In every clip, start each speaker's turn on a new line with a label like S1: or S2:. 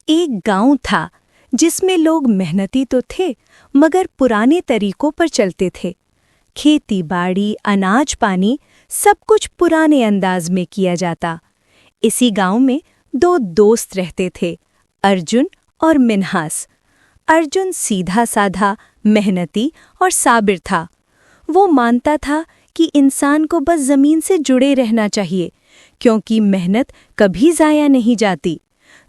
S1: एक गांव था जिसमें लोग मेहनती तो थे मगर पुराने तरीकों पर चलते थे। खेती बाड़ी, अनाज पानी सब कुछ पुराने अंदाज में किया जाता। इसी गांव में दो दोस्त रहते थे, अर्जुन और मिन्हास। अर्जुन सीधा साधा, मेहनती और साबिर था। वो मानता था कि इंसान को बस जमीन से जुड़े रहना चाहिए, क्योंकि मेहनत कभी जाया नहीं जाती।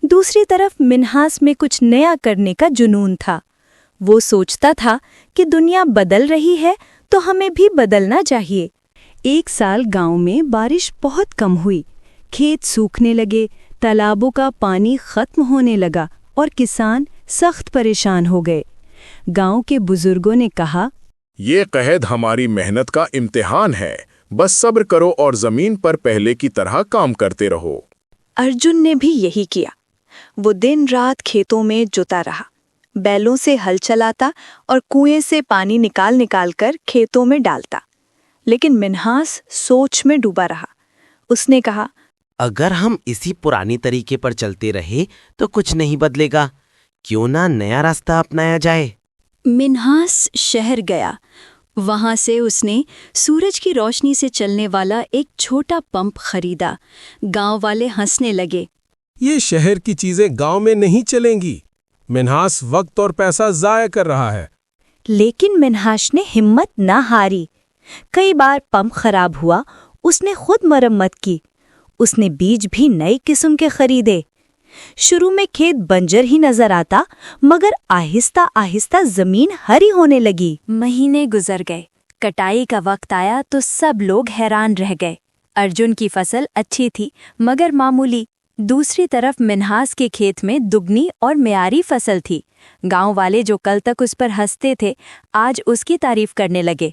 S1: दूसरी तरफ मिन्हास में कुछ नया करने का जुनून था। वो सोचता था कि दुनिया बदल रही है तो हमें भी बदलना चाहिए। एक साल गांव में बारिश बहुत कम हुई। खेत सूखने लगे, तालाबों का पानी खत्म होने लगा और किसान सख्त परेशान हो गए। गांव के बुजुर्गों ने कहा,
S2: ये कहद हमारी मेहनत का इम्तिहान है, बस सब्र करो और जमीन पर पहले की तरह काम करते रहो।
S1: अर्जुन ने भी यही किया। वो दिन रात खेतों में जुटा रहा, बैलों से हल चलाता और कुएं से पानी निकाल निकाल कर खेतों में डालता। लेकिन मिन्हास सोच में डूबा रहा। उसने कहा,
S3: अगर हम इसी पुरानी तरीके पर चलते रहे तो कुछ नहीं बदलेगा। क्यों ना नया रास्ता अपनाया जाए।
S1: मिन्हास शहर गया। वहां से उसने सूरज की रोशनी से चलने वाला एक छोटा पंप खरीदा। गांव वाले हंसने लगे।
S4: ये शहर की चीजें गांव में नहीं चलेंगी। मिन्हास वक्त और पैसा जाया कर रहा है।
S1: लेकिन मिन्हास ने हिम्मत न हारी। कई बार पंप खराब हुआ, उसने खुद मरम्मत की। उसने बीज भी नई किस्म के खरीदे। शुरू में खेत बंजर ही नजर आता, मगर आहिस्ता आहिस्ता जमीन हरी होने लगी। महीने गुजर गए, कटाई का वक्त आया तो सब लोग हैरान रह गए। अर्जुन की फसल अच्छी थी मगर मामूली। दूसरी तरफ मिन्हास के खेत में दुगनी और मियारी फसल थी। गांव वाले जो कल तक उस पर हंसते थे, आज उसकी तारीफ करने लगे।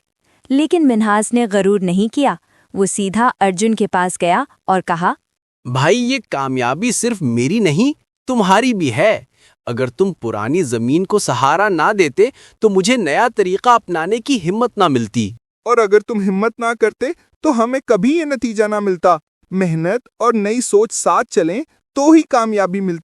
S1: लेकिन मिन्हास ने गरूर नहीं किया। वो सीधा अर्जुन के पास गया और कहा,
S5: भाई, ये कामयाबी सिर्फ मेरी नहीं, तुम्हारी भी है। अगर तुम पुरानी जमीन को सहारा ना देते तो मुझे नया तरीका अपनाने की हिम्मत ना मिलती।
S6: और अगर तुम हिम्मत ना करते तो हमें कभी ये नतीजा ना मिलता। मेहनत और नई सोच साथ चलें तो ही कामयाबी मिलती।